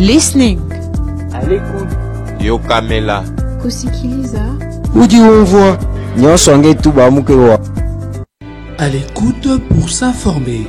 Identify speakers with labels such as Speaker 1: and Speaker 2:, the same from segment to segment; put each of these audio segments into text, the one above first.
Speaker 1: Listening.
Speaker 2: À l'écoute.
Speaker 3: Yokamela.
Speaker 1: Kusikiliza.
Speaker 2: Udi unvwa. Nyoswange tuba mukewa.
Speaker 4: À l'écoute pour s'informer.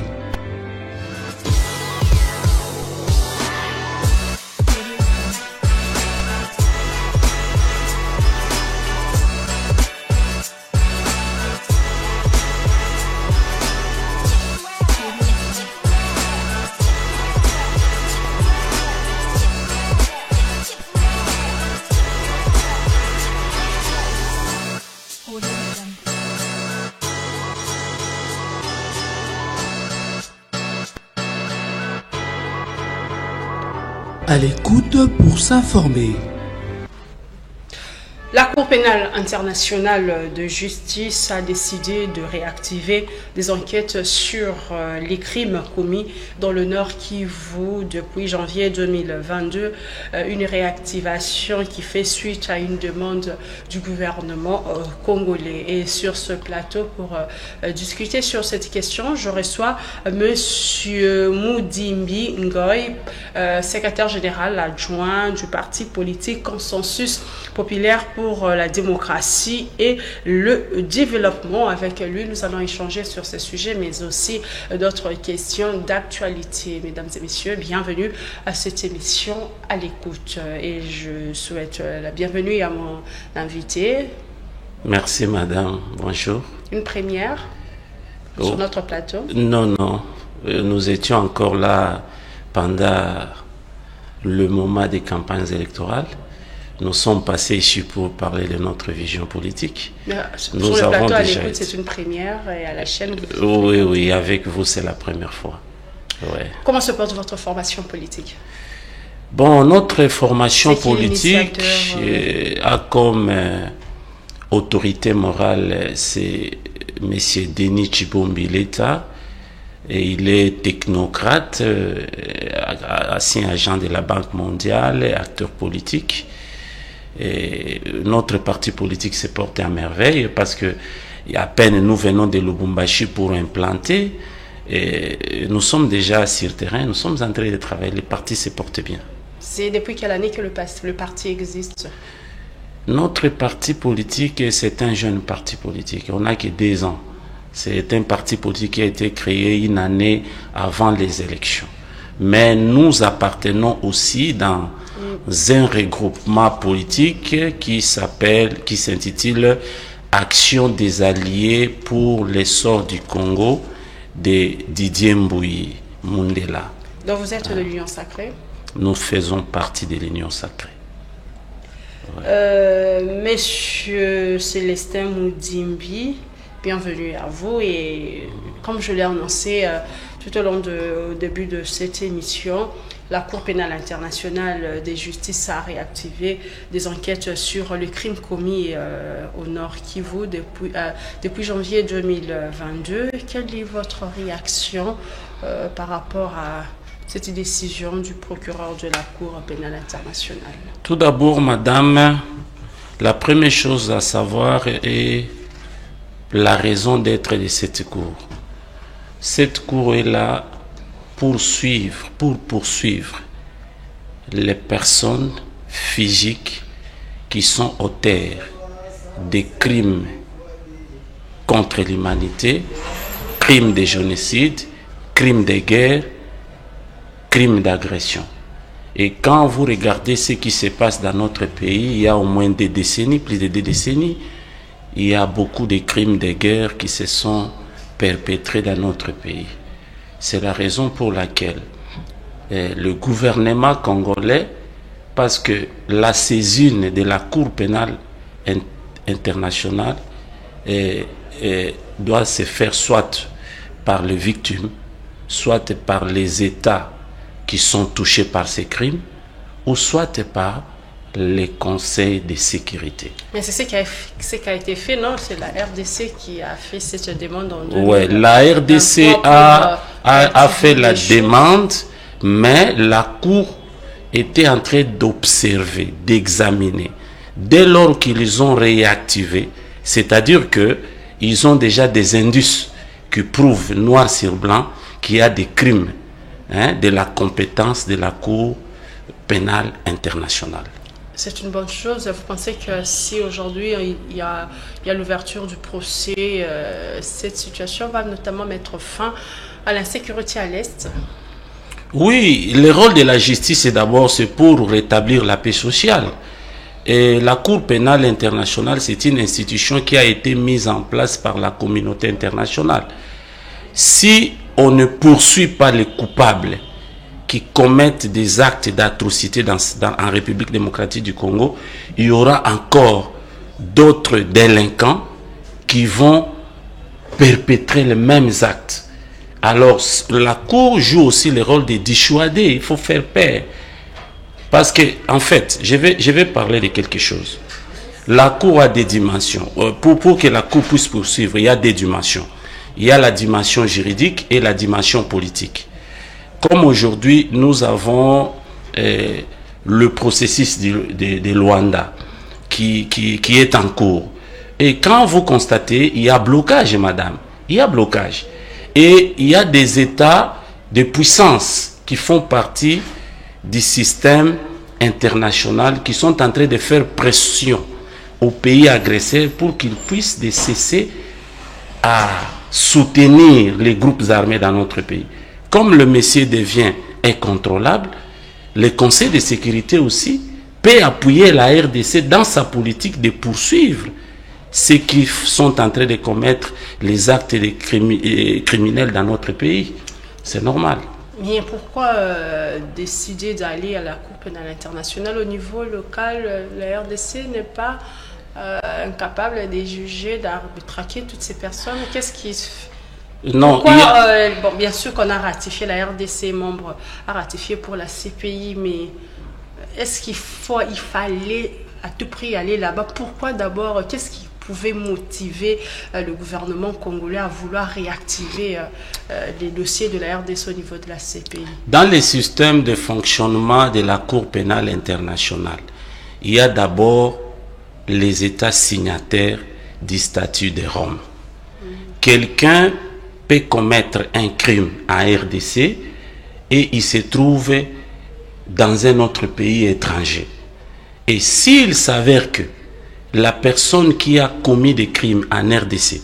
Speaker 4: À l'écoute pour s'informer.
Speaker 5: La Cour pénale internationale de justice a décidé de réactiver des enquêtes sur les crimes commis dans le Nord Kivu depuis janvier 2022. Une réactivation qui fait suite à une demande du gouvernement congolais. Et sur ce plateau, pour discuter sur cette question, je reçois Monsieur Moudimbi Ngoy, secrétaire général adjoint du parti politique Consensus populaire pour la démocratie et le développement. Avec lui, nous allons échanger sur ce sujet, mais aussi d'autres questions d'actualité. Mesdames et messieurs, bienvenue à cette émission à l'écoute. Et je souhaite la bienvenue à mon invité.
Speaker 6: Merci madame, bonjour.
Speaker 5: Une première sur notre plateau?
Speaker 6: Non, nous étions encore là pendant le moment des campagnes électorales. Nous sommes passés ici pour parler de notre vision politique.
Speaker 5: Sur le plateau, à l'écoute, c'est une première, et à la chaîne...
Speaker 6: Oui, avec vous, c'est la première fois. Ouais.
Speaker 5: Comment se porte votre formation politique?
Speaker 6: Bon, notre formation politique a comme autorité morale, c'est M. Denis Chibombi Leta, et il est technocrate, ancien agent de la Banque mondiale, acteur politique. Et notre parti politique se porte à merveille parce que à peine nous venons de Lubumbashi pour implanter, et nous sommes déjà sur terrain, nous sommes en train de travailler, le parti se porte bien.
Speaker 5: C'est depuis quelle année que le parti existe?
Speaker 6: Notre parti politique, c'est un jeune parti politique, on n'a que 2 ans. C'est un parti politique qui a été créé une année avant les élections. Mais nous appartenons aussi dans un regroupement politique qui s'intitule Action des Alliés pour l'essor du Congo de Didier Mbouyi Mundela.
Speaker 5: Donc vous êtes de l'Union Sacrée?
Speaker 6: Nous faisons partie de l'Union Sacrée. Ouais.
Speaker 5: Monsieur Célestin Moudimbi, bienvenue à vous. Et comme je l'ai annoncé tout au début de cette émission, la Cour pénale internationale de justice a réactivé des enquêtes sur les crimes commis au Nord Kivu depuis janvier 2022. Quelle est votre réaction par rapport à cette décision du procureur de la Cour pénale internationale?
Speaker 6: Tout d'abord, madame, la première chose à savoir est la raison d'être de cette Cour. Cette Cour est là pour poursuivre les personnes physiques qui sont auteurs des crimes contre l'humanité, crimes de génocide, crimes de guerre, crimes d'agression. Et quand vous regardez ce qui se passe dans notre pays, il y a au moins des décennies, plus de 2 décennies, il y a beaucoup de crimes de guerre qui se sont perpétrés dans notre pays. C'est la raison pour laquelle le gouvernement congolais, parce que la saisine de la Cour pénale internationale doit se faire soit par les victimes, soit par les États qui sont touchés par ces crimes, ou soit par les conseils de sécurité.
Speaker 5: Mais c'est ce qui a été fait, non? C'est la RDC qui a fait cette demande en 2000.
Speaker 6: Oui, la RDC a fait la demande, mais la Cour était en train d'observer, d'examiner. Dès lors qu'ils ont réactivé, c'est-à-dire qu'ils ont déjà des indices qui prouvent noir sur blanc qu'il y a des crimes de la compétence de la Cour pénal international.
Speaker 5: C'est une bonne chose. Vous pensez que si aujourd'hui il y a l'ouverture du procès, cette situation va notamment mettre fin à l'insécurité à l'Est?
Speaker 6: Oui, le rôle de la justice, c'est pour rétablir la paix sociale. Et la Cour pénale internationale, c'est une institution qui a été mise en place par la communauté internationale. Si on ne poursuit pas les coupables qui commettent des actes d'atrocité en République démocratique du Congo, il y aura encore d'autres délinquants qui vont perpétrer les mêmes actes. Alors, la Cour joue aussi le rôle de dissuader, il faut faire paix. Parce que, en fait, je vais parler de quelque chose. La Cour a des dimensions. Pour que la Cour puisse poursuivre, il y a des dimensions. Il y a la dimension juridique et la dimension politique. Comme aujourd'hui, nous avons le processus de Luanda qui est en cours. Et quand vous constatez, il y a blocage, madame. Il y a blocage. Et il y a des États de puissance qui font partie du système international qui sont en train de faire pression aux pays agresseurs pour qu'ils puissent cesser à soutenir les groupes armés dans notre pays. Comme le monsieur devient incontrôlable, le Conseil de sécurité aussi peut appuyer la RDC dans sa politique de poursuivre ceux qui sont en train de commettre les actes criminels dans notre pays. C'est normal.
Speaker 5: Mais pourquoi décider d'aller à la Cour pénale internationale au niveau local? La RDC n'est pas incapable de juger, d'arbitraquer toutes ces personnes. Qu'est-ce qui...
Speaker 6: Non,
Speaker 5: pourquoi, bon, bien sûr qu'on a ratifié, la RDC membre a ratifié pour la CPI, mais est-ce qu'il fallait à tout prix aller là-bas? Pourquoi d'abord? Qu'est-ce qui pouvait motiver le gouvernement congolais à vouloir réactiver les dossiers de la RDC au niveau de la CPI?
Speaker 6: Dans le système de fonctionnement de la Cour pénale internationale, il y a d'abord les États signataires du statut de Rome. Quelqu'un peut commettre un crime en RDC et il se trouve dans un autre pays étranger. Et s'il s'avère que la personne qui a commis des crimes en RDC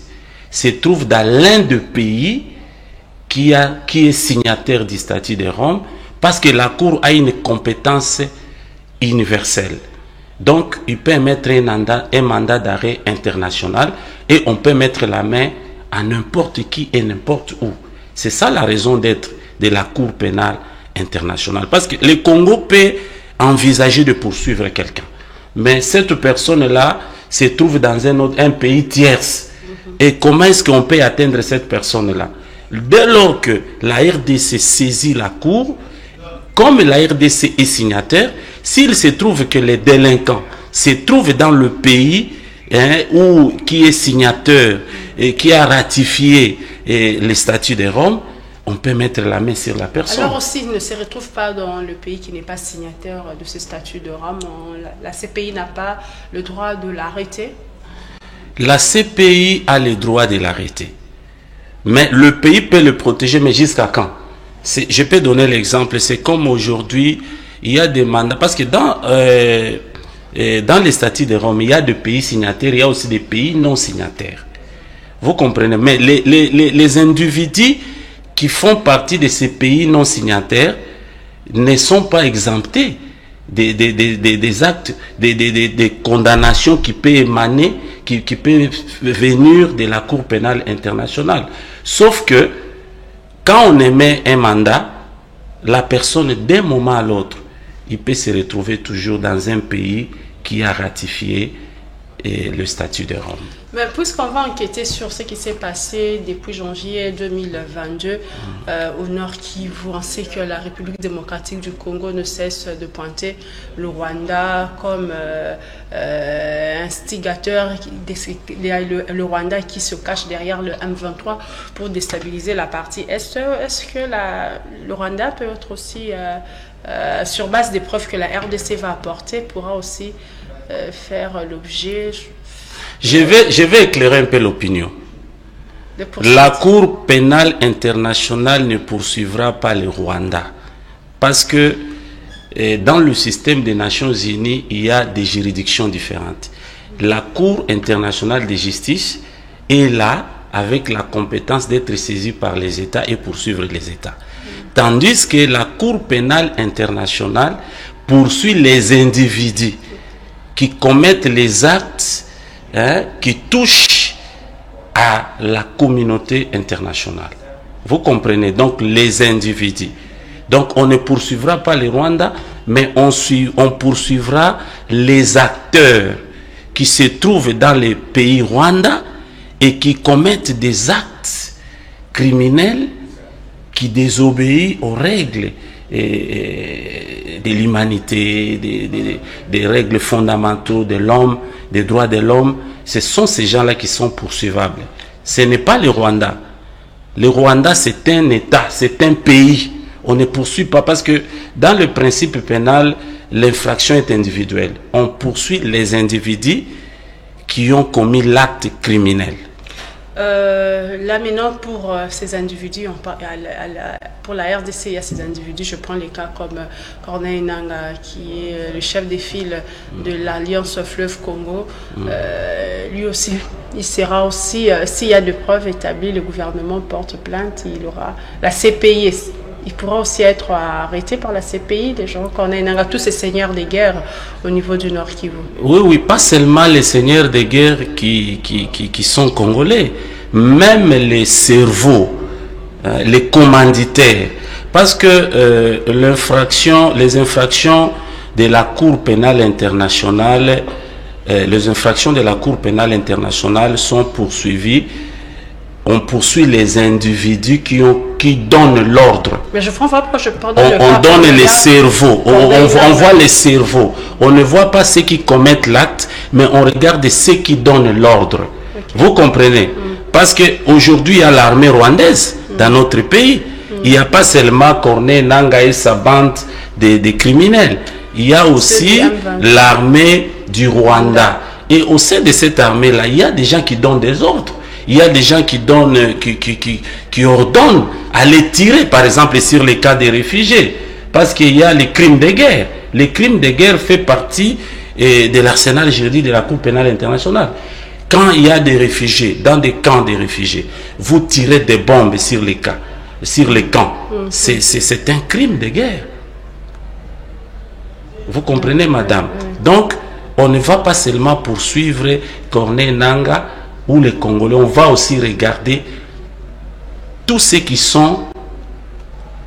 Speaker 6: se trouve dans l'un des pays qui est signataire du statut de Rome, parce que la Cour a une compétence universelle. Donc, il peut mettre un mandat d'arrêt international et on peut mettre la main à n'importe qui et n'importe où. C'est ça la raison d'être de la Cour pénale internationale. Parce que le Congo peut envisager de poursuivre quelqu'un. Mais cette personne-là se trouve dans un pays tierce. Et comment est-ce qu'on peut atteindre cette personne-là? Dès lors que la RDC saisit la Cour, comme la RDC est signataire, s'il se trouve que les délinquants se trouvent dans le pays qui est signateur et qui a ratifié le statut de Rome, on peut mettre la main sur la personne.
Speaker 5: Alors aussi, il ne se retrouve pas dans le pays qui n'est pas signataire de ce statut de Rome. La CPI n'a pas le droit de l'arrêter?
Speaker 6: La CPI a le droit de l'arrêter. Mais le pays peut le protéger, mais jusqu'à quand? Je peux donner l'exemple. C'est comme aujourd'hui, il y a des mandats. Parce que dans les statuts de Rome, il y a des pays signataires, il y a aussi des pays non signataires. Vous comprenez? Mais les individus qui font partie de ces pays non signataires ne sont pas exemptés des actes, des condamnations qui peuvent émaner, qui peuvent venir de la Cour pénale internationale. Sauf que quand on émet un mandat, la personne d'un moment à l'autre, il peut se retrouver toujours dans un pays qui a ratifié le statut de Rome.
Speaker 5: Mais puisqu'on va enquêter sur ce qui s'est passé depuis janvier 2022 au Nord Kivu, on sait que la République démocratique du Congo ne cesse de pointer le Rwanda comme instigateur, le Rwanda qui se cache derrière le M23 pour déstabiliser la partie Est. Est-ce que le Rwanda peut être aussi, sur base des preuves que la RDC va apporter, pourra aussi faire l'objet...
Speaker 6: Je vais éclairer un peu l'opinion. La Cour pénale internationale ne poursuivra pas le Rwanda. Parce que dans le système des Nations Unies, il y a des juridictions différentes. La Cour internationale de justice est là avec la compétence d'être saisie par les États et poursuivre les États. Tandis que la Cour pénale internationale poursuit les individus qui commettent les actes qui touchent à la communauté internationale. Vous comprenez? Donc les individus. Donc on ne poursuivra pas les Rwandais, mais on poursuivra les acteurs qui se trouvent dans les pays rwandais et qui commettent des actes criminels qui désobéissent aux règles de l'humanité, des règles fondamentales de l'homme, des droits de l'homme. Ce sont ces gens-là qui sont poursuivables. Ce n'est pas le Rwanda. Le Rwanda, c'est un État, c'est un pays. On ne poursuit pas parce que dans le principe pénal, l'infraction est individuelle. On poursuit les individus qui ont commis l'acte criminel.
Speaker 5: Là maintenant, pour ces individus, pour la RDC, il y a ces individus, je prends les cas comme Corneille Nangaa, qui est le chef des files de l'Alliance Fleuve Congo. Lui aussi, il sera aussi, s'il y a des preuves établies, le gouvernement porte plainte, il aura la CPI. Il pourra aussi être arrêté par la CPI, des gens Corneille Nangaa, tous ces seigneurs de guerre au niveau du Nord Kivu.
Speaker 6: Oui, pas seulement les seigneurs de guerre qui sont congolais, même les cerveaux, les commanditaires. Parce que les infractions de la Cour pénale internationale, sont poursuivies. On poursuit les individus qui donnent l'ordre.
Speaker 5: Mais je comprends pas pourquoi je parle de
Speaker 6: on donne les cerveaux, on voit les cerveaux. On ne voit pas ceux qui commettent l'acte, mais on regarde ceux qui donnent l'ordre. Okay. Vous comprenez? Parce qu'aujourd'hui, il y a l'armée rwandaise dans notre pays. Il n'y a pas seulement Corneille Nangaa et sa bande de criminels. Il y a aussi l'armée du Rwanda. Et au sein de cette armée-là, il y a des gens qui donnent des ordres. Il y a des gens qui ordonnent à les tirer, par exemple, sur les cas des réfugiés. Parce qu'il y a les crimes de guerre. Les crimes de guerre font partie de l'arsenal juridique de la Cour pénale internationale. Quand il y a des réfugiés, dans des camps de réfugiés, vous tirez des bombes sur les camps. C'est un crime de guerre. Vous comprenez, madame? Donc, on ne va pas seulement poursuivre Corneille Nangaa ou les Congolais, on va aussi regarder tous ceux qui sont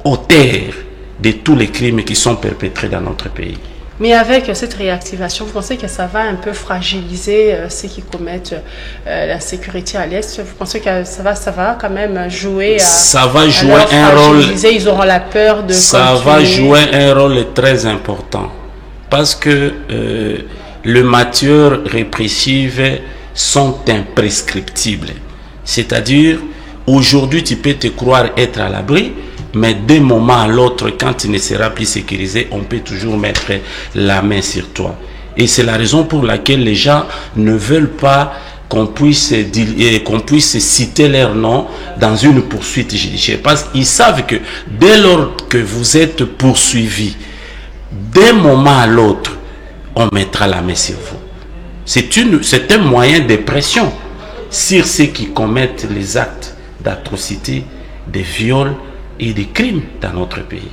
Speaker 6: auteurs de tous les crimes qui sont perpétrés dans notre pays.
Speaker 5: Mais avec cette réactivation, vous pensez que ça va un peu fragiliser ceux qui commettent la sécurité à l'Est? Vous pensez que ça va quand même jouer
Speaker 6: ça va jouer un rôle.
Speaker 5: Ils auront la peur de
Speaker 6: ça
Speaker 5: continuer.
Speaker 6: Va jouer un rôle très important parce que les matières répressives sont imprescriptibles. C'est-à-dire, aujourd'hui, tu peux te croire être à l'abri, mais d'un moment à l'autre, quand tu ne seras plus sécurisé, on peut toujours mettre la main sur toi. Et c'est la raison pour laquelle les gens ne veulent pas qu'on puisse citer leur nom dans une poursuite judiciaire. Parce qu'ils savent que dès lors que vous êtes poursuivi, d'un moment à l'autre, on mettra la main sur vous. C'est un moyen de pression sur ceux qui commettent les actes d'atrocité, de viols et de crimes dans notre pays.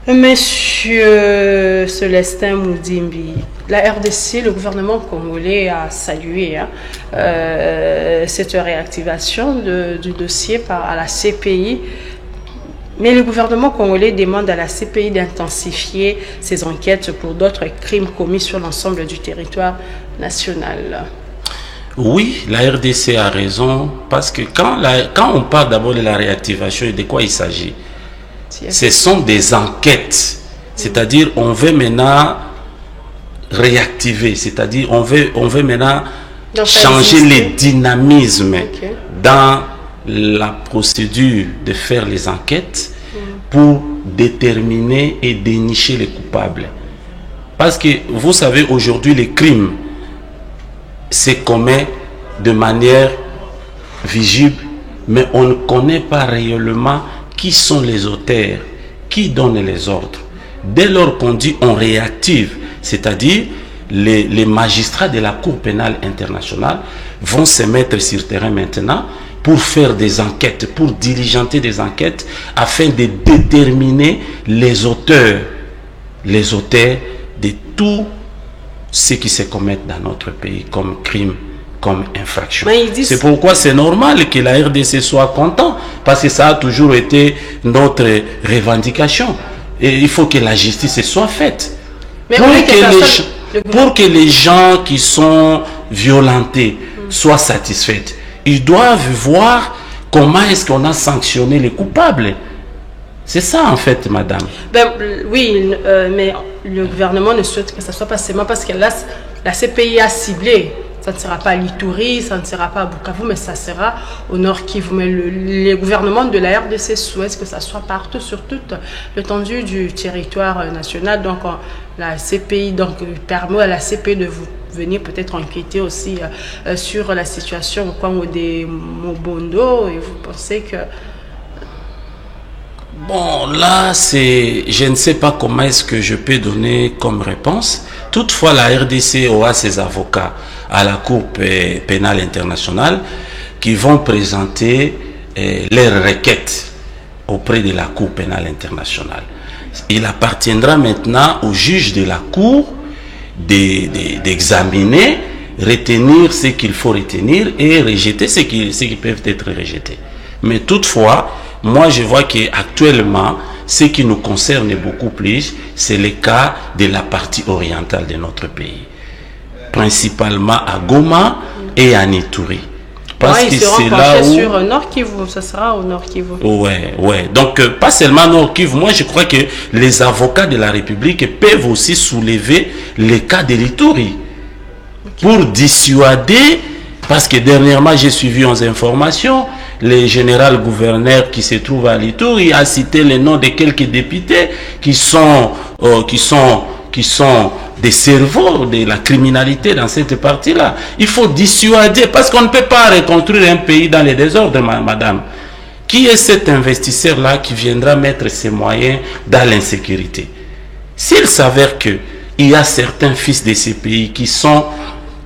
Speaker 5: Monsieur Célestin Moudimbi, la RDC, le gouvernement congolais a salué cette réactivation du dossier à la CPI. Mais le gouvernement congolais demande à la CPI d'intensifier ses enquêtes pour d'autres crimes commis sur l'ensemble du territoire national.
Speaker 6: Oui, la RDC a raison, parce que quand on parle d'abord de la réactivation et de quoi il s'agit, ce sont des enquêtes. C'est-à-dire, on veut maintenant réactiver, c'est-à-dire, on veut maintenant changer les dynamismes dans la procédure de faire les enquêtes pour déterminer et dénicher les coupables. Parce que vous savez, aujourd'hui, les crimes se commettent de manière visible, mais on ne connaît pas réellement qui sont les auteurs, qui donnent les ordres. Dès lors qu'on dit on réactive, c'est-à-dire les magistrats de la Cour pénale internationale vont se mettre sur terrain maintenant pour faire des enquêtes, pour diligenter des enquêtes afin de déterminer les auteurs de tout ce qui se commet dans notre pays comme crime, comme infraction. C'est pourquoi c'est normal que la RDC soit content, parce que ça a toujours été notre revendication. Et il faut que la justice soit faite. Mais pour que les gens qui sont violentés soient satisfaits, ils doivent voir comment est-ce qu'on a sanctionné les coupables. C'est ça en fait, madame.
Speaker 5: Oui, mais le gouvernement ne souhaite que ça soit pas seulement parce que là, la CPI a ciblé. Ça ne sera pas à l'Ituri, ça ne sera pas à Bukavu, mais ça sera au Nord Kivu. Mais les gouvernements de la RDC souhaitent que ça soit partout, sur toute l'étendue du territoire national. Donc la CPI permet à la CPI de venir peut-être enquêter aussi sur la situation au Congo des Mobondo. Et vous pensez que...
Speaker 6: Bon, là, je ne sais pas comment est-ce que je peux donner comme réponse. Toutefois, la RDC aura ses avocats à la Cour pénale internationale qui vont présenter leurs requêtes auprès de la Cour pénale internationale. Il appartiendra maintenant aux juges de la Cour d'examiner, retenir ce qu'il faut retenir et rejeter ce qui peuvent être rejetés. Mais toutefois, moi je vois qu'actuellement, ce qui nous concerne beaucoup plus, c'est le cas de la partie orientale de notre pays. Principalement à Goma et à Ituri. Parce que c'est là où...
Speaker 5: sur Nord Kivu, ça sera au Nord Kivu.
Speaker 6: Ouais. Donc, pas seulement Nord Kivu. Moi, je crois que les avocats de la République peuvent aussi soulever le cas de l'Ituri. Pour dissuader, parce que dernièrement, j'ai suivi 11 informations, le général gouverneur qui se trouve à l'Ituri a cité les noms de quelques députés qui sont des cerveaux de la criminalité dans cette partie-là. Il faut dissuader, parce qu'on ne peut pas reconstruire un pays dans les désordres, madame. Qui est cet investisseur-là qui viendra mettre ses moyens dans l'insécurité? S'il s'avère qu'il y a certains fils de ces pays qui sont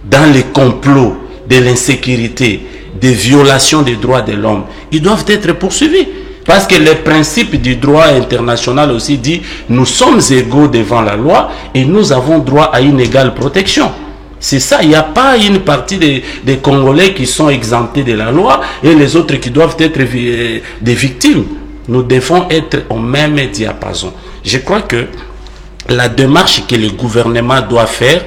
Speaker 6: dans les complots de l'insécurité, des violations des droits de l'homme, ils doivent être poursuivis. Parce que le principe du droit international aussi dit nous sommes égaux devant la loi et nous avons droit à une égale protection. C'est ça, il n'y a pas une partie des Congolais qui sont exemptés de la loi et les autres qui doivent être des victimes. Nous devons être au même diapason. Je crois que la démarche que le gouvernement doit faire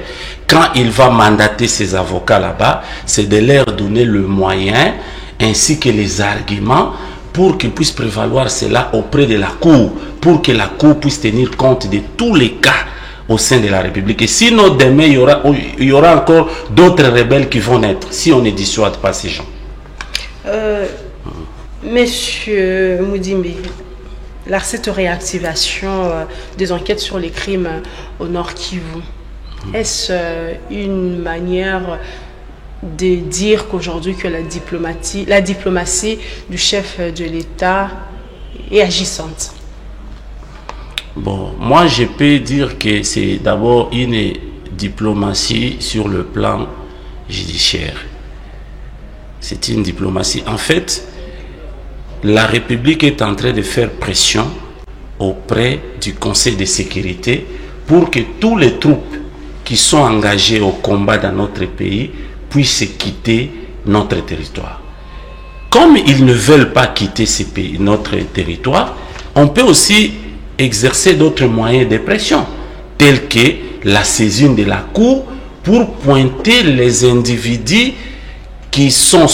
Speaker 6: quand il va mandater ses avocats là-bas, c'est de leur donner le moyen ainsi que les arguments pour qu'ils puissent prévaloir cela auprès de la Cour, pour que la Cour puisse tenir compte de tous les cas au sein de la République. Et sinon, demain, il y aura encore d'autres rebelles qui vont naître, si on ne dissuade pas ces gens.
Speaker 5: Monsieur Moudimbe, cette réactivation des enquêtes sur les crimes au Nord Kivu, est-ce une manière de dire qu'aujourd'hui que la diplomatie du chef de l'État est agissante?
Speaker 6: Bon, moi je peux dire que c'est d'abord une diplomatie sur le plan judiciaire. C'est une diplomatie. En fait, la République est en train de faire pression auprès du Conseil de sécurité pour que tous les troupes qui sont engagées au combat dans notre pays puissent quitter notre territoire. Comme ils ne veulent pas quitter notre territoire, on peut aussi exercer d'autres moyens de pression, tels que la saisine de la Cour pour pointer les individus qui sont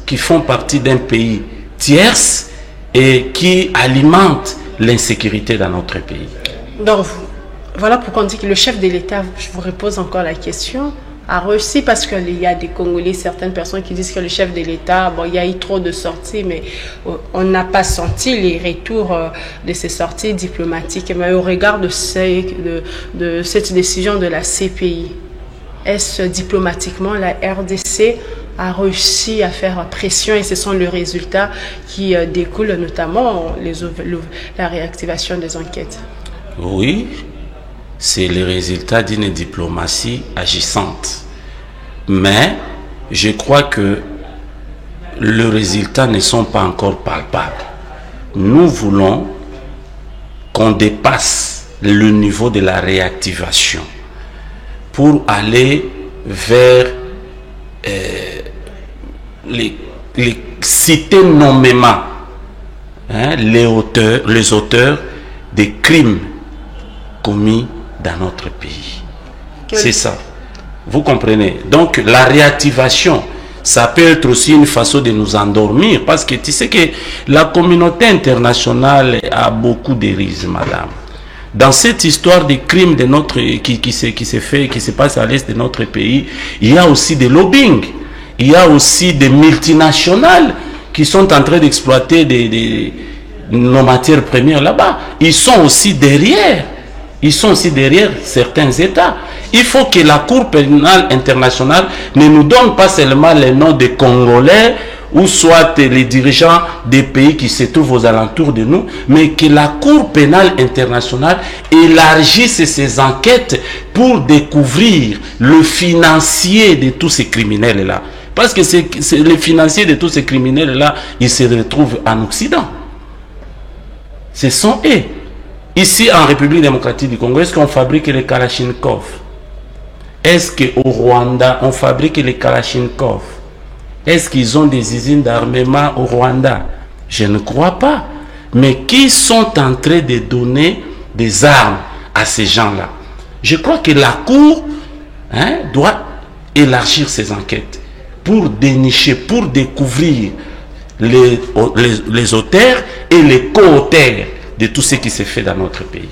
Speaker 6: qui font partie d'un pays tierce et qui alimentent l'insécurité dans notre pays.
Speaker 5: Donc, voilà pourquoi on dit que le chef de l'État, je vous repose encore la question, a réussi, parce qu'il y a des Congolais, certaines personnes qui disent que le chef de l'État, bon, il y a eu trop de sorties, mais on n'a pas senti les retours de ces sorties diplomatiques. Mais au regard de cette décision de la CPI, est-ce diplomatiquement la RDC a réussi à faire pression et ce sont les résultats qui découlent, notamment la réactivation des enquêtes?
Speaker 6: Oui, c'est le résultat d'une diplomatie agissante. Mais je crois que les résultats ne sont pas encore palpables. Nous voulons qu'on dépasse le niveau de la réactivation pour aller vers les citer nommément les auteurs des crimes commis dans notre pays. C'est ça. Vous comprenez? Donc la réactivation, ça peut être aussi une façon de nous endormir, parce que tu sais que la communauté internationale a beaucoup de risques, madame. Dans cette histoire des crimes de notre, qui se passe à l'est de notre pays, il y a aussi des lobbying, il y a aussi des multinationales qui sont en train d'exploiter nos matières premières là-bas. Ils sont aussi derrière certains États. Il faut que la Cour pénale internationale ne nous donne pas seulement les noms des Congolais ou soit les dirigeants des pays qui se trouvent aux alentours de nous, mais que la Cour pénale internationale élargisse ses enquêtes pour découvrir le financier de tous ces criminels-là. Parce que c'est les financiers de tous ces criminels-là, ils se retrouvent en Occident. Ce sont eux. Ici, en République démocratique du Congo, est-ce qu'on fabrique les Kalachnikov? Est-ce qu'au Rwanda, on fabrique les Kalachnikov? Est-ce qu'ils ont des usines d'armement au Rwanda? Je ne crois pas. Mais qui sont en train de donner des armes à ces gens-là? Je crois que la Cour doit élargir ses enquêtes pour dénicher, pour découvrir les auteurs et les co-auteurs de tout ce qui se fait dans notre pays.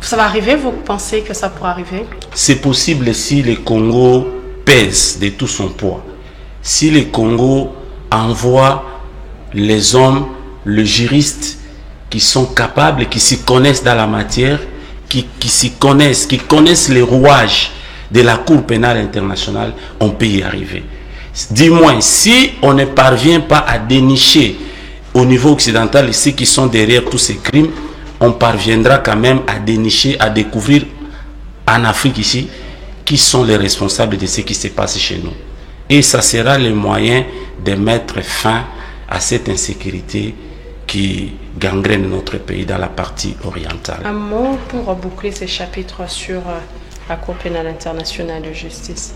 Speaker 5: Ça va arriver? Vous pensez que ça pourra arriver?
Speaker 6: C'est possible si le Congo pèse de tout son poids. Si le Congo envoie les hommes, les juristes qui sont capables, qui s'y connaissent dans la matière, qui connaissent les rouages de la Cour pénale internationale, on peut y arriver. Du moins, si on ne parvient pas à dénicher au niveau occidental ceux qui sont derrière tous ces crimes, on parviendra quand même à dénicher, à découvrir en Afrique ici qui sont les responsables de ce qui se passe chez nous. Et ça sera le moyen de mettre fin à cette insécurité qui gangrène notre pays dans la partie orientale.
Speaker 5: Un mot pour boucler ces chapitres sur la Cour pénale internationale de justice.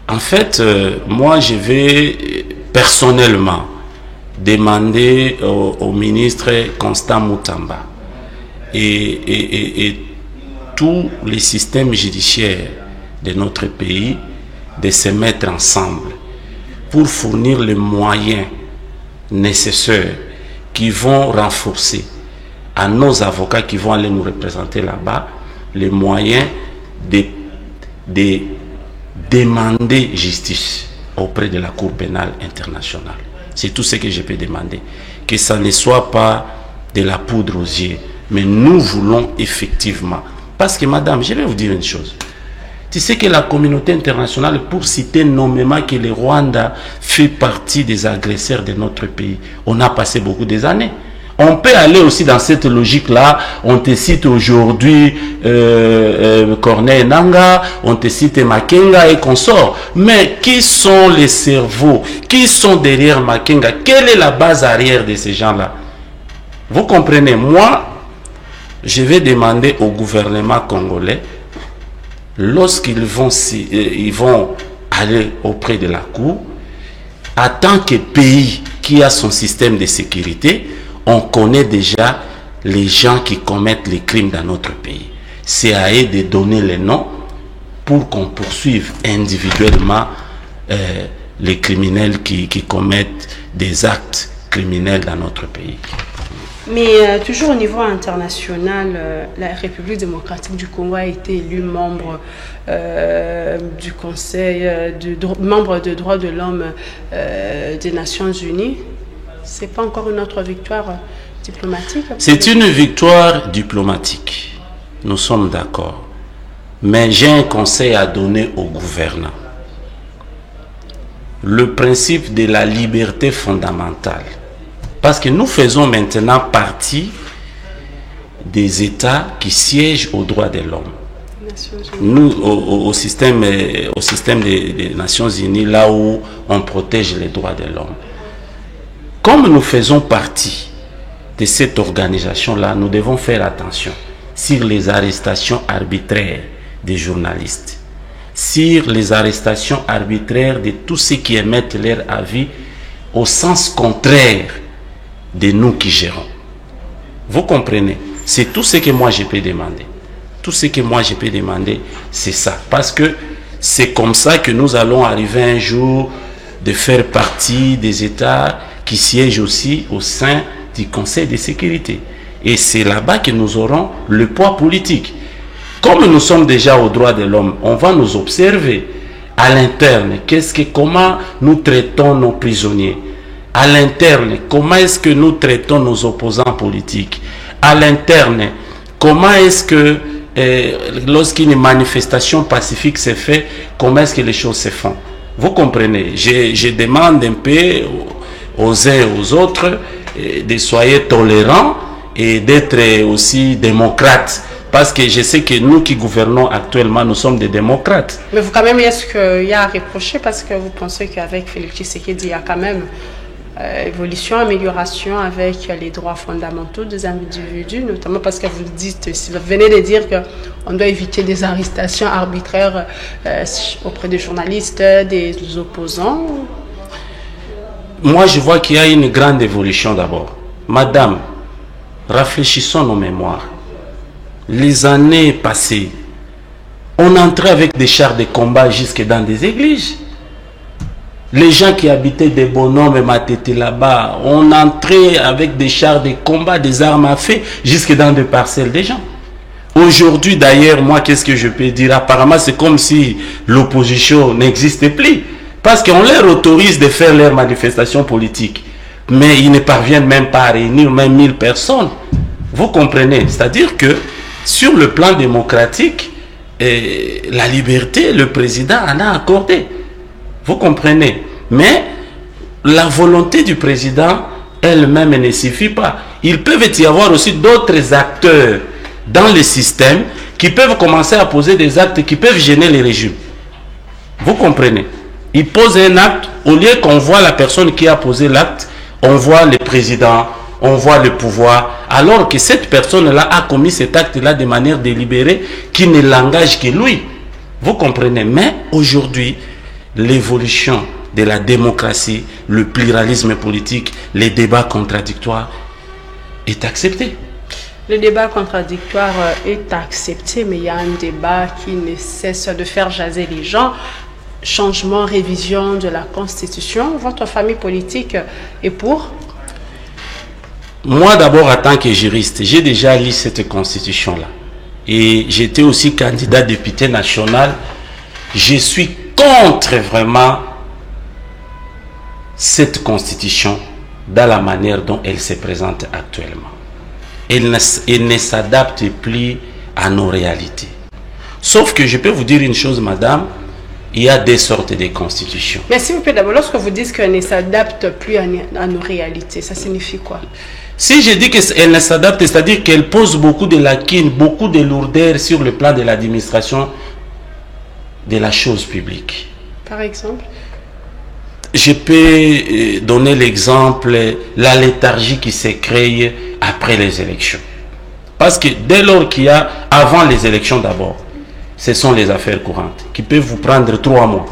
Speaker 6: En fait, moi je vais personnellement demander au ministre Constant Mutamba et tous les systèmes judiciaires de notre pays de se mettre ensemble pour fournir les moyens nécessaires qui vont renforcer à nos avocats qui vont aller nous représenter là-bas les moyens de demander justice auprès de la Cour pénale internationale. C'est tout ce que je peux demander. Que ça ne soit pas de la poudre aux yeux, mais nous voulons effectivement. Parce que madame, je vais vous dire une chose. Tu sais que la communauté internationale, pour citer nommément que le Rwanda fait partie des agresseurs de notre pays, on a passé beaucoup des années. On peut aller aussi dans cette logique-là. On te cite aujourd'hui Corneille Nangaa, on te cite Makenga et consorts. Mais qui sont les cerveaux? Qui sont derrière Makenga? Quelle est la base arrière de ces gens-là? Vous comprenez? Moi, je vais demander au gouvernement congolais, lorsqu'ils vont aller auprès de la Cour, en tant que pays qui a son système de sécurité, on connaît déjà les gens qui commettent les crimes dans notre pays. C'est à eux de donner les noms pour qu'on poursuive individuellement les criminels qui commettent des actes criminels dans notre pays.
Speaker 5: Mais toujours au niveau international, la République démocratique du Congo a été élue membre du Conseil, membre des droits de l'homme des Nations Unies. Ce n'est pas encore une autre victoire diplomatique?
Speaker 6: C'est une victoire diplomatique. Nous sommes d'accord. Mais j'ai un conseil à donner aux gouvernants. Le principe de la liberté fondamentale. Parce que nous faisons maintenant partie des États qui siègent aux droits de l'homme. Nous, au système des Nations Unies, là où on protège les droits de l'homme. Comme nous faisons partie de cette organisation-là, nous devons faire attention sur les arrestations arbitraires des journalistes, sur les arrestations arbitraires de tous ceux qui émettent leur avis au sens contraire de nous qui gérons. Vous comprenez? C'est tout ce que moi je peux demander. Tout ce que moi je peux demander, c'est ça. Parce que c'est comme ça que nous allons arriver un jour de faire partie des États qui siègent aussi au sein du Conseil de sécurité. Et c'est là-bas que nous aurons le poids politique. Comme nous sommes déjà aux droits de l'homme, on va nous observer à l'interne. Comment nous traitons nos prisonniers? À l'interne, comment est-ce que nous traitons nos opposants politiques? À l'interne, comment est-ce que lorsqu'une manifestation pacifique se fait, comment est-ce que les choses se font? Vous comprenez? Je demande un peu aux uns et aux autres de soyez tolérants et d'être aussi démocrates. Parce que je sais que nous qui gouvernons actuellement, nous sommes des démocrates.
Speaker 5: Mais vous, quand même, est-ce qu'il y a à reprocher? Parce que vous pensez qu'avec Félix Tshisekedi, il y a quand même évolution, amélioration avec les droits fondamentaux des individus, notamment parce que vous dites, si vous venez de dire qu'on doit éviter des arrestations arbitraires auprès des journalistes, des opposants.
Speaker 6: Moi, je vois qu'il y a une grande évolution d'abord. Madame, rafraîchissons nos mémoires. Les années passées, on entrait avec des chars de combat jusque dans des églises. Les gens qui habitaient des bonhommes Matete là-bas, on entrait avec des chars de combat, des armes à feu, jusque dans des parcelles des gens. Aujourd'hui, d'ailleurs, moi, qu'est-ce que je peux dire? Apparemment, c'est comme si l'opposition n'existait plus. Parce qu'on leur autorise de faire leurs manifestations politiques. Mais ils ne parviennent même pas à réunir même 1000 personnes. Vous comprenez? C'est-à-dire que sur le plan démocratique, la liberté, le président en a accordé. Vous comprenez? Mais la volonté du président elle-même ne suffit pas. Il peut y avoir aussi d'autres acteurs dans le système qui peuvent commencer à poser des actes qui peuvent gêner les régimes. Vous comprenez? Il pose un acte, au lieu qu'on voit la personne qui a posé l'acte, on voit le président, on voit le pouvoir, alors que cette personne-là a commis cet acte-là de manière délibérée qui ne l'engage que lui. Vous comprenez? Mais aujourd'hui, l'évolution de la démocratie, le pluralisme politique, les débats contradictoires est accepté.
Speaker 5: Le débat contradictoire est accepté, mais il y a un débat qui ne cesse de faire jaser les gens. Changement, révision de la Constitution. Votre famille politique est pour?
Speaker 6: Moi, d'abord, en tant que juriste, j'ai déjà lu cette Constitution-là. Et j'étais aussi candidat député national. Je suis contre vraiment cette Constitution dans la manière dont elle se présente actuellement. Elle ne s'adapte plus à nos réalités. Sauf que je peux vous dire une chose, madame, il y a des sortes de constitutions.
Speaker 5: Mais s'il vous plaît, d'abord, lorsque vous dites qu'elle ne s'adapte plus à nos réalités, ça signifie quoi?
Speaker 6: Si je dis qu'elle ne s'adapte, c'est-à-dire qu'elle pose beaucoup de lacunes, beaucoup de lourdeurs sur le plan de l'administration de la chose publique.
Speaker 5: Par exemple?
Speaker 6: Je peux donner l'exemple, la léthargie qui s'est créée après les élections. Parce que dès lors qu'il y a, avant les élections d'abord, ce sont les affaires courantes qui peuvent vous prendre 3 mois.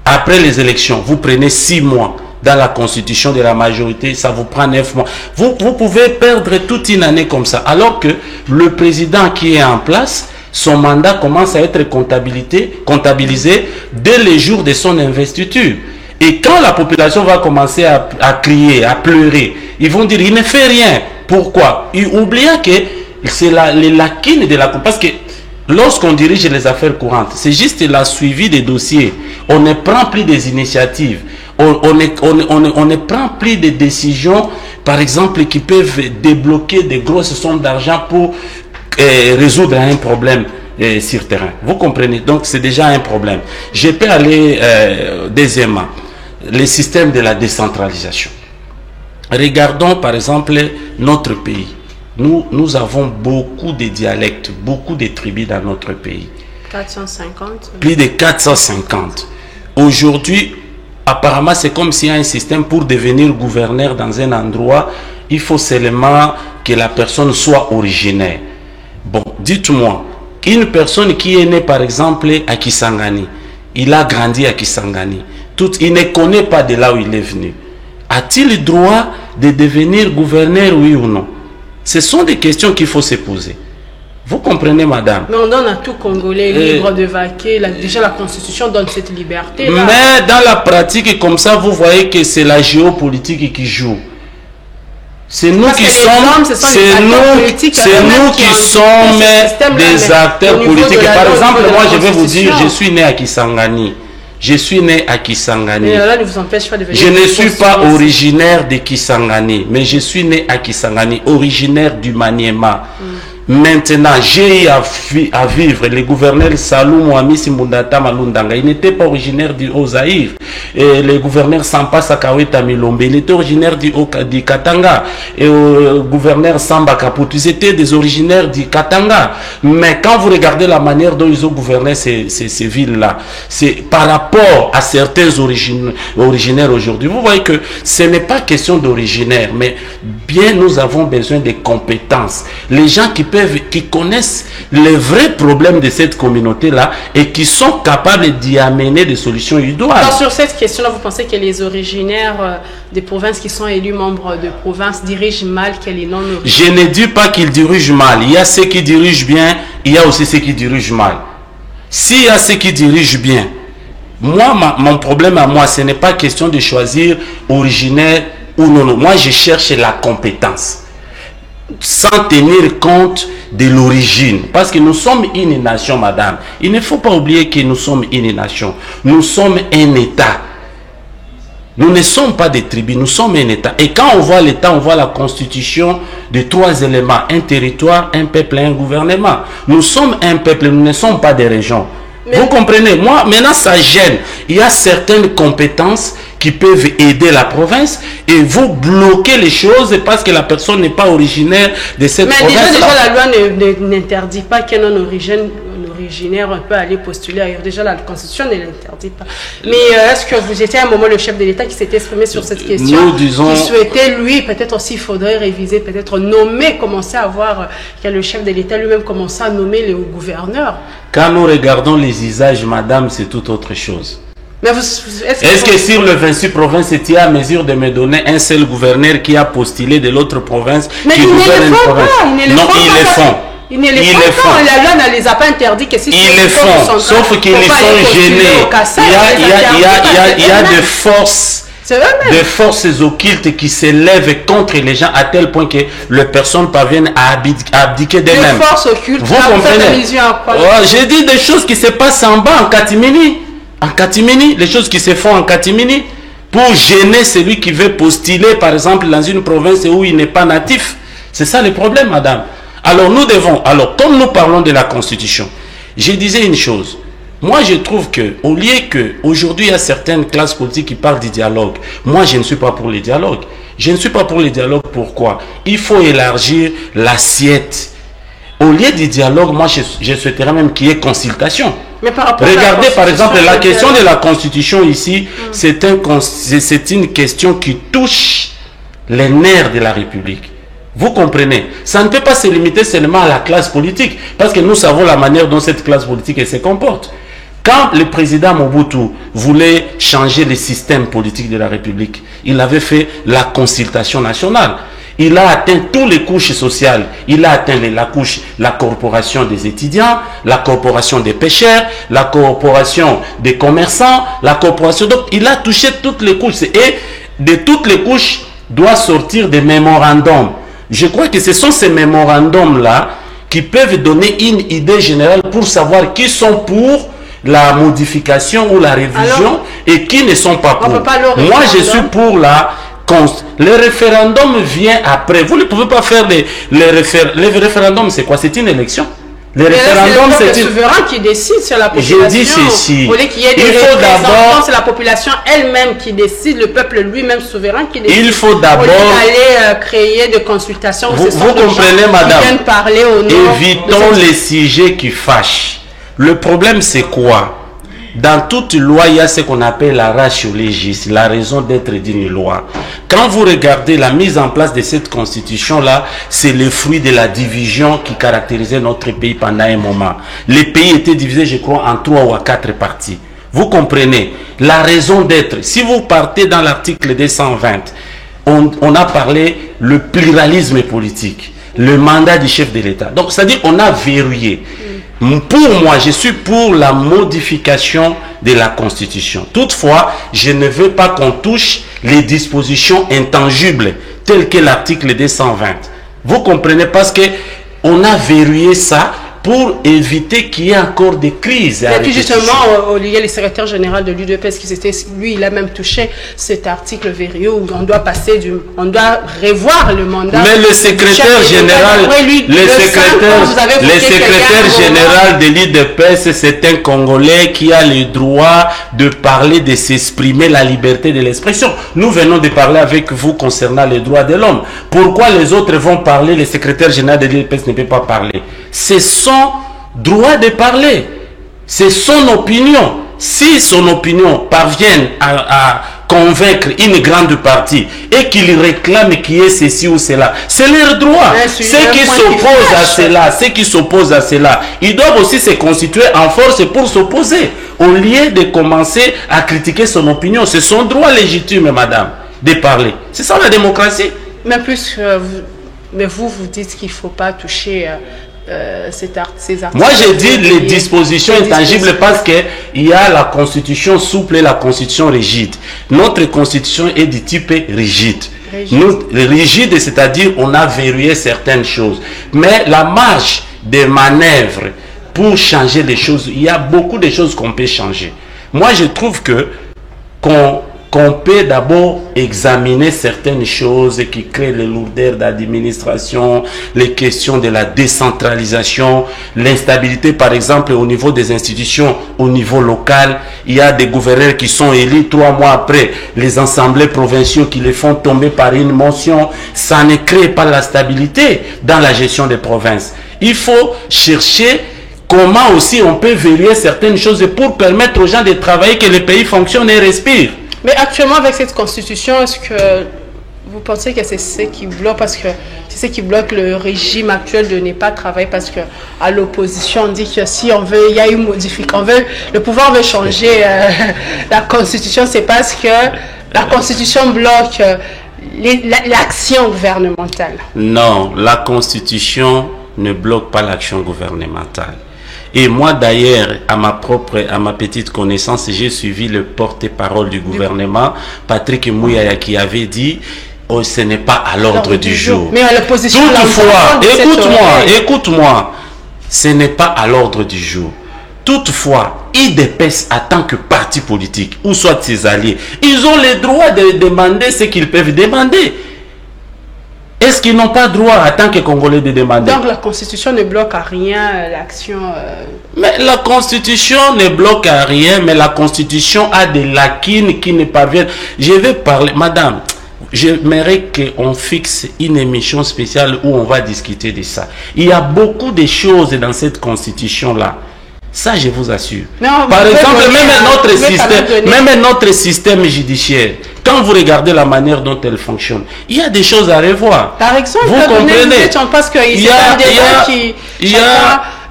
Speaker 6: Après les élections, vous prenez 6 mois. Dans la constitution de la majorité, ça vous prend 9 mois. Vous pouvez perdre toute une année comme ça. Alors que le président qui est en place, son mandat commence à être comptabilisé dès les jours de son investiture. Et quand la population va commencer à crier, à pleurer, ils vont dire, il ne fait rien. Pourquoi? Oubliant que c'est les lacunes de la... Parce que lorsqu'on dirige les affaires courantes, c'est juste la suivi des dossiers. On ne prend plus des initiatives. On ne prend plus de décisions, par exemple, qui peuvent débloquer des grosses sommes d'argent pour résoudre un problème sur terrain. Vous comprenez? Donc, c'est déjà un problème. Je peux aller deuxièmement, le système de la décentralisation. Regardons, par exemple, notre pays. Nous avons beaucoup de dialectes, beaucoup de tribus dans notre pays.
Speaker 5: 450.
Speaker 6: Plus de 450. Aujourd'hui, apparemment, c'est comme s'il y a un système pour devenir gouverneur dans un endroit. Il faut seulement que la personne soit originaire. Bon, dites-moi, une personne qui est née par exemple à Kisangani, il a grandi à Kisangani, il ne connaît pas de là où il est venu. A-t-il le droit de devenir gouverneur, oui ou non? Ce sont des questions qu'il faut se poser. Vous comprenez, madame?
Speaker 5: Mais on donne à tout Congolais libre de vaquer. Déjà, la Constitution donne cette liberté. Là.
Speaker 6: Mais dans la pratique, comme ça, vous voyez que c'est la géopolitique qui joue. C'est nous qui sommes, des acteurs politiques. Par exemple, moi, je vais vous dire, je suis né à Kisangani. Je suis né à Kisangani.
Speaker 5: Mais là, ne vous empêche pas de venir.
Speaker 6: Je ne suis pas originaire de Kisangani, mais je suis né à Kisangani, originaire du Maniema. Maintenant, j'ai eu à vivre. Le gouverneur Salou Mohamed Mundata Malundanga, il n'était pas originaire du Haut-Zaïre. Et le gouverneur Sampa Sakaweta Milombe, il était originaire du Katanga. Et le gouverneur Samba Kaputu, ils étaient des originaires du Katanga. Mais quand vous regardez la manière dont ils ont gouverné ces villes-là, c'est par rapport à certains originaires aujourd'hui. Vous voyez que ce n'est pas question d'originaire, mais bien nous avons besoin de compétences. Les gens qui connaissent les vrais problèmes de cette communauté-là et qui sont capables d'y amener des solutions idoines.
Speaker 5: Alors, sur cette question-là, vous pensez que les originaires des provinces qui sont élus membres de provinces dirigent mal, que les non-originaires?
Speaker 6: Je ne dis pas qu'ils dirigent mal. Il y a ceux qui dirigent bien, il y a aussi ceux qui dirigent mal. S'il y a ceux qui dirigent bien, moi, mon problème à moi, ce n'est pas question de choisir originaire ou non. Moi, je cherche la compétence, sans tenir compte de l'origine. Parce que nous sommes une nation, madame. Il ne faut pas oublier que nous sommes une nation. Nous sommes un État. Nous ne sommes pas des tribus, nous sommes un État. Et quand on voit l'État, on voit la constitution de 3 éléments. Un territoire, un peuple et un gouvernement. Nous sommes un peuple, nous ne sommes pas des régions. Mais vous comprenez? Moi, maintenant, ça gêne. Il y a certaines compétences qui peuvent aider la province et vous bloquez les choses parce que la personne n'est pas originaire de cette province.
Speaker 5: Mais déjà, la loi n'interdit pas qu'un originaire peut aller postuler ailleurs. Déjà, la Constitution ne l'interdit pas. Mais est-ce que vous étiez à un moment le chef de l'État qui s'était exprimé sur cette question?
Speaker 6: Nous disons...
Speaker 5: Qui souhaitait, lui, peut-être aussi, il faudrait réviser, peut-être nommer, commencer à voir que le chef de l'État lui-même commençait à nommer les gouverneurs.
Speaker 6: Quand nous regardons les usages, madame, c'est tout autre chose.
Speaker 5: Mais
Speaker 6: est-ce que sur le 26 provinces, tu es à mesure de me donner un seul gouverneur qui a postulé de l'autre province qui gouverne une province? Non, ils le font.
Speaker 5: Ils ne les font pas. La loi ne les a pas interdits que si
Speaker 6: ils le font, sauf qu'ils sont gênés. Il y a des forces occultes qui s'élèvent contre les gens à tel point que les personnes parviennent à abdiquer d'elles-mêmes.
Speaker 5: Les forces occultes,
Speaker 6: vous comprenez? J'ai dit des choses qui se passent en bas, en catimini. En catimini, les choses qui se font en catimini pour gêner celui qui veut postuler, par exemple, dans une province où il n'est pas natif. C'est ça le problème, madame. Alors nous devons, comme nous parlons de la Constitution, je disais une chose. Moi, je trouve que, au lieu que, aujourd'hui, il y a certaines classes politiques qui parlent du dialogue. Moi, je ne suis pas pour le dialogue. Je ne suis pas pour le dialogue. Pourquoi? Il faut élargir l'assiette. Au lieu du dialogue, moi, je souhaiterais même qu'il y ait consultation.
Speaker 5: Mais par rapport
Speaker 6: regardez, par exemple, la question de la Constitution ici, c'est une question qui touche les nerfs de la République. Vous comprenez? Ça ne peut pas se limiter seulement à la classe politique, parce que nous savons la manière dont cette classe politique se comporte. Quand le président Mobutu voulait changer le système politique de la République, il avait fait la consultation nationale. Il a atteint toutes les couches sociales. Il a atteint la corporation des étudiants, la corporation des pêcheurs, la corporation des commerçants, la corporation... Donc, il a touché toutes les couches. Et de toutes les couches doit sortir des mémorandums. Je crois que ce sont ces mémorandums-là qui peuvent donner une idée générale pour savoir qui sont pour la modification ou la révision et qui ne sont pas pour. Moi, je suis pour la... Le référendum vient après. Vous ne pouvez pas faire les référendums, c'est quoi? C'est une élection. Le référendum,
Speaker 5: c'est le souverain qui décide sur la population.
Speaker 6: J'ai dit ceci.
Speaker 5: Vous voulez qu'il y ait des représentants, c'est la population elle-même qui décide, le peuple lui-même souverain qui décide.
Speaker 6: Il faut d'abord
Speaker 5: aller créer des consultations.
Speaker 6: Vous comprenez, madame.
Speaker 5: Parler au nom
Speaker 6: évitons les sujets qui fâchent. Le problème, c'est quoi? Dans toute loi, il y a ce qu'on appelle la ratio legis, la raison d'être d'une loi. Quand vous regardez la mise en place de cette constitution-là, c'est le fruit de la division qui caractérisait notre pays pendant un moment. Les pays étaient divisés, je crois, en 3 ou 4 parties. Vous comprenez? La raison d'être. Si vous partez dans l'article 220, on a parlé le pluralisme politique, le mandat du chef de l'État. Donc, c'est-à-dire on a verrouillé. Pour moi, je suis pour la modification de la Constitution. Toutefois, je ne veux pas qu'on touche les dispositions intangibles, telles que l'article 220. Vous comprenez? Parce que on a verrouillé ça pour éviter qu'il y ait encore des crises.
Speaker 5: Et puis justement, Olivier, le secrétaire général de l'UDPS, lui, il a même touché cet article verrouillé où on doit on doit revoir le mandat.
Speaker 6: Mais le secrétaire général, le secrétaire général de l'UDPS, c'est un Congolais qui a le droit de parler, de s'exprimer, la liberté de l'expression. Nous venons de parler avec vous concernant les droits de l'homme. Pourquoi les autres vont parler, le secrétaire général de l'UDPS ne peut pas parler? C'est son droit de parler, c'est son opinion. Si son opinion parvient à convaincre une grande partie et qu'il réclame qu'il y ait ceci ou cela, c'est leur droit. Ceux qui s'opposent à cela, ils doivent aussi se constituer en force pour s'opposer, au lieu de commencer à critiquer son opinion. C'est son droit légitime, madame, de parler. C'est ça la démocratie.
Speaker 5: Mais plus mais vous dites qu'il ne faut pas toucher ces articles.
Speaker 6: Moi, j'ai dit les dispositions intangibles parce qu'il y a la constitution souple et la constitution rigide. Notre constitution est du type rigide. Rigide, c'est-à-dire on a verrouillé certaines choses. Mais la marge de manœuvre pour changer les choses, il y a beaucoup de choses qu'on peut changer. Moi, je trouve que qu'on peut d'abord examiner certaines choses qui créent les lourdeurs d'administration, les questions de la décentralisation, l'instabilité par exemple au niveau des institutions, au niveau local. Il y a des gouverneurs qui sont élus 3 mois après, les assemblées provinciaux qui les font tomber par une motion. Ça ne crée pas la stabilité dans la gestion des provinces. Il faut chercher comment aussi on peut verrouiller certaines choses pour permettre aux gens de travailler, que le pays fonctionne et respire.
Speaker 5: Mais actuellement, avec cette constitution, est-ce que vous pensez que c'est ce qui bloque, parce que c'est ce qui bloque le régime actuel de ne pas travailler, parce que à l'opposition, on dit que si on veut, il y a une modification, le pouvoir veut changer la constitution, c'est parce que la constitution bloque l'action gouvernementale. Non,
Speaker 6: la constitution ne bloque pas l'action gouvernementale. Et moi d'ailleurs, à ma petite connaissance, j'ai suivi le porte-parole du gouvernement, Patrick Mouyaya, qui avait dit oh, ce n'est pas à l'ordre du jour.
Speaker 5: Mais à l'opposition,
Speaker 6: toutefois, écoute-moi, ce n'est pas à l'ordre du jour. Toutefois, IDPS en tant que parti politique, ou soit ses alliés, ils ont le droit de demander ce qu'ils peuvent demander. Est-ce qu'ils n'ont pas droit, en tant que Congolais, de demander?
Speaker 5: Donc la Constitution ne bloque à rien l'action...
Speaker 6: Mais la Constitution ne bloque à rien, mais la Constitution a des lacunes qui ne parviennent... Je vais parler... Madame, j'aimerais qu'on fixe une émission spéciale où on va discuter de ça. Il y a beaucoup de choses dans cette Constitution-là. Ça, je vous assure.
Speaker 5: Non,
Speaker 6: par exemple, même notre système judiciaire, quand vous regardez la manière dont elle fonctionne, il y a des choses à revoir.
Speaker 5: Par exemple,
Speaker 6: vous comprenez?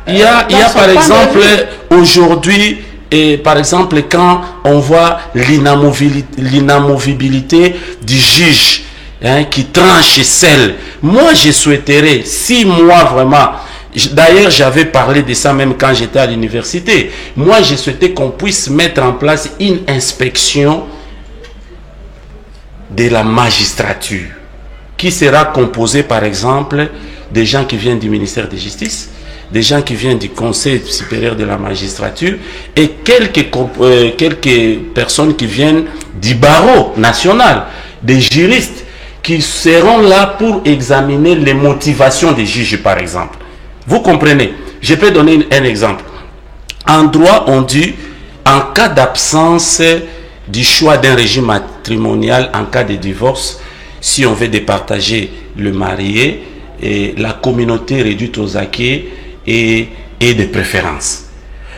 Speaker 6: Il y a par exemple, aujourd'hui, et par exemple, quand on voit l'inamovibilité du juge qui tranche celle, moi je souhaiterais, si moi vraiment... D'ailleurs, j'avais parlé de ça même quand j'étais à l'université. Moi, je souhaitais qu'on puisse mettre en place une inspection de la magistrature qui sera composée, par exemple, des gens qui viennent du ministère de Justice, des gens qui viennent du Conseil supérieur de la magistrature et quelques personnes qui viennent du barreau national, des juristes qui seront là pour examiner les motivations des juges, par exemple. Vous comprenez? Je peux donner un exemple. En droit, on dit, en cas d'absence du choix d'un régime matrimonial, en cas de divorce, si on veut départager le marié, et la communauté réduite aux acquis et des préférences.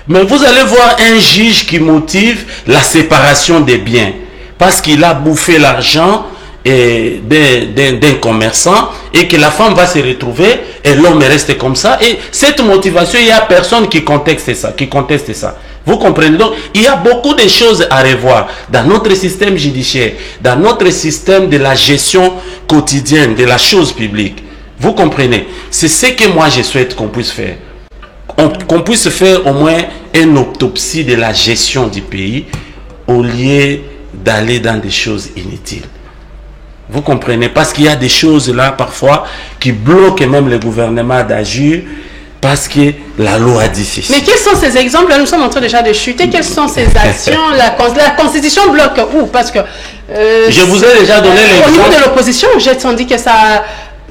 Speaker 6: Mais vous allez voir un juge qui motive la séparation des biens parce qu'il a bouffé l'argent d'un commerçant et que la femme va se retrouver et l'homme reste comme ça. Et cette motivation, il n'y a personne qui conteste ça. Vous comprenez? Donc, il y a beaucoup de choses à revoir dans notre système judiciaire, dans notre système de la gestion quotidienne de la chose publique. Vous comprenez? C'est ce que moi je souhaite qu'on puisse faire. Qu'on puisse faire au moins une autopsie de la gestion du pays au lieu d'aller dans des choses inutiles. Vous comprenez? Parce qu'il y a des choses là parfois qui bloquent même le gouvernement d'agir parce que la loi dit ceci.
Speaker 5: Mais quels sont ces exemples? Là, nous sommes en train déjà de chuter. Quelles sont ces actions? La Constitution bloque où? Parce que...
Speaker 6: je vous ai déjà donné l'exemple.
Speaker 5: Au niveau de l'opposition, j'ai senti que ça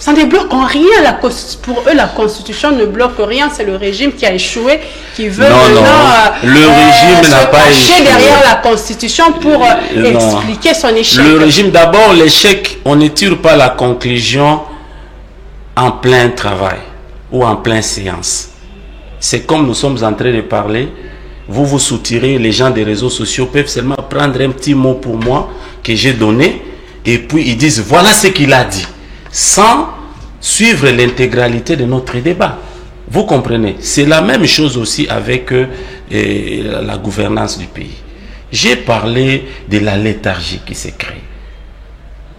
Speaker 5: ne bloque en rien. Pour eux, la Constitution ne bloque rien. C'est le régime qui a échoué, qui veut
Speaker 6: le régime n'a pas échoué
Speaker 5: derrière la Constitution pour expliquer son échec.
Speaker 6: Le régime, d'abord, l'échec, on ne tire pas la conclusion en plein travail ou en pleine séance. C'est comme nous sommes en train de parler. Vous vous soutirez, les gens des réseaux sociaux peuvent seulement prendre un petit mot pour moi que j'ai donné et puis ils disent voilà ce qu'il a dit, sans suivre l'intégralité de notre débat. Vous comprenez? C'est la même chose aussi avec la gouvernance du pays. J'ai parlé de la léthargie qui s'est créée.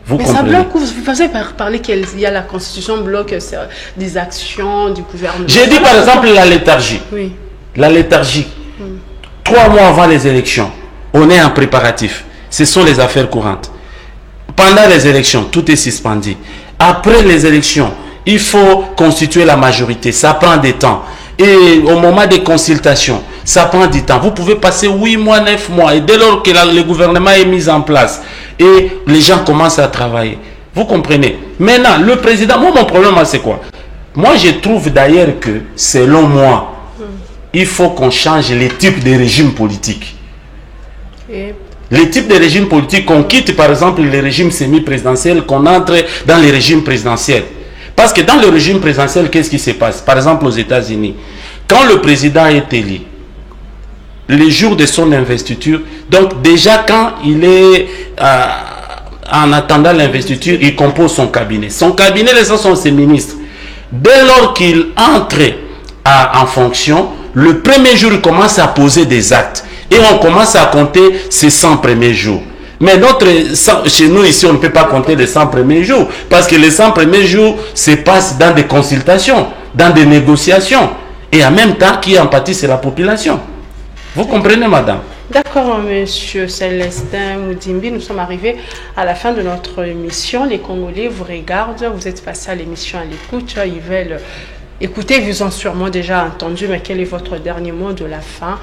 Speaker 6: Vous
Speaker 5: mais
Speaker 6: comprenez?
Speaker 5: ça bloque, vous pensez parler qu'il y a la Constitution bloque des actions du gouvernement.
Speaker 6: J'ai dit par exemple la léthargie.
Speaker 5: Oui.
Speaker 6: La léthargie. 3 mois avant les élections, on est en préparatif. Ce sont les affaires courantes. Pendant les élections, tout est suspendu. Après les élections, il faut constituer la majorité. Ça prend du temps. Et au moment des consultations, ça prend du temps. Vous pouvez passer 8 mois, 9 mois. Et dès lors que le gouvernement est mis en place et les gens commencent à travailler. Vous comprenez? Maintenant, le président, moi, mon problème, c'est quoi? Moi, je trouve d'ailleurs que, selon moi, il faut qu'on change les types de régimes politiques. Les types de régimes politiques, qu'on quitte par exemple les régimes semi-présidentiels, qu'on entre dans les régimes présidentiels. Parce que dans le régime présidentiel, qu'est-ce qui se passe? Par exemple aux États-Unis, quand le président est élu, les jours de son investiture, donc déjà quand il est en attendant l'investiture, il compose son cabinet. Son cabinet, les gens sont ses ministres. Dès lors qu'il entre en fonction, le premier jour, il commence à poser des actes. Et on commence à compter ces 100 premiers jours. Mais chez nous ici, on ne peut pas compter les 100 premiers jours. Parce que les 100 premiers jours se passent dans des consultations, dans des négociations. Et en même temps, qui en pâtit, c'est la population. Vous comprenez, madame? D'accord,
Speaker 5: monsieur Célestin Moudimbi, nous sommes arrivés à la fin de notre émission. Les Congolais vous regardent, vous êtes passé à l'émission à l'écoute. Ils veulent écoutez, vous ont sûrement déjà entendu, mais quel est votre dernier mot de la fin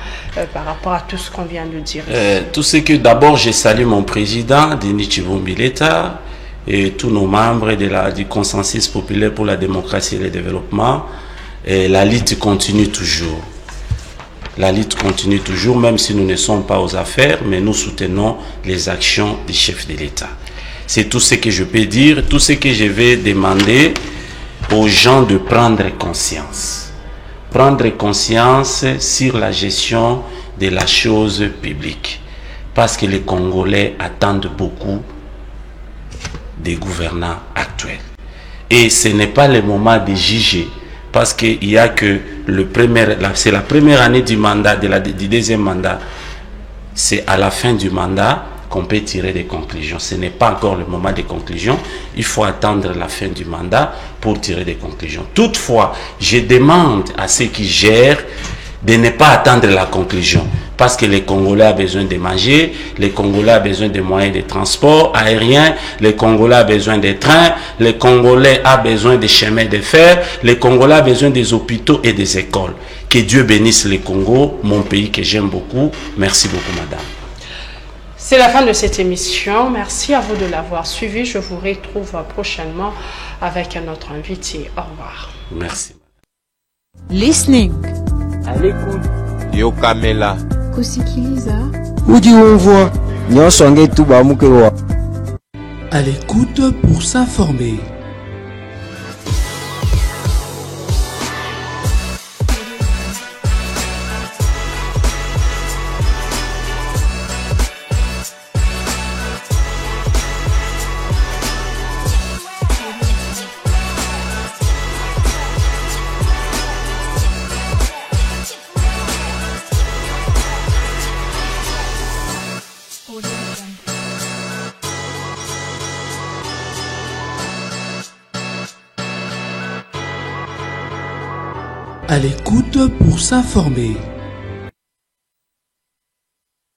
Speaker 5: par rapport à tout ce qu'on vient de dire?
Speaker 6: Tout ce que d'abord, je salue mon président, Denis Chivumbi Leta, et tous nos membres du consensus populaire pour la démocratie et le développement. Et la lutte continue toujours. La lutte continue toujours, même si nous ne sommes pas aux affaires, mais nous soutenons les actions des chefs de l'État. C'est tout ce que je peux dire, tout ce que je vais demander aux gens de prendre conscience. Prendre conscience sur la gestion de la chose publique. Parce que les Congolais attendent beaucoup des gouvernants actuels. Et ce n'est pas le moment de juger. Parce qu'il n'y a que c'est la première année du mandat, du deuxième mandat. C'est à la fin du mandat qu'on peut tirer des conclusions. Ce n'est pas encore le moment des conclusions. Il faut attendre la fin du mandat pour tirer des conclusions. Toutefois, je demande à ceux qui gèrent de ne pas attendre la conclusion. Parce que les Congolais ont besoin de manger, les Congolais ont besoin de moyens de transport aérien, les Congolais ont besoin de trains, les Congolais ont besoin de chemins de fer, les Congolais ont besoin des hôpitaux et des écoles. Que Dieu bénisse le Congo, mon pays que j'aime beaucoup. Merci beaucoup, madame.
Speaker 5: C'est la fin de cette émission. Merci à vous de l'avoir suivi. Je vous retrouve prochainement avec un autre invité. Au revoir.
Speaker 6: Merci.
Speaker 1: Listening.
Speaker 2: À l'écoute.
Speaker 3: Yokamela.
Speaker 1: Kusikiliza.
Speaker 2: Ujiumvwa. Nyonso angetuba amukewa.
Speaker 4: À l'écoute pour s'informer. À l'écoute pour s'informer.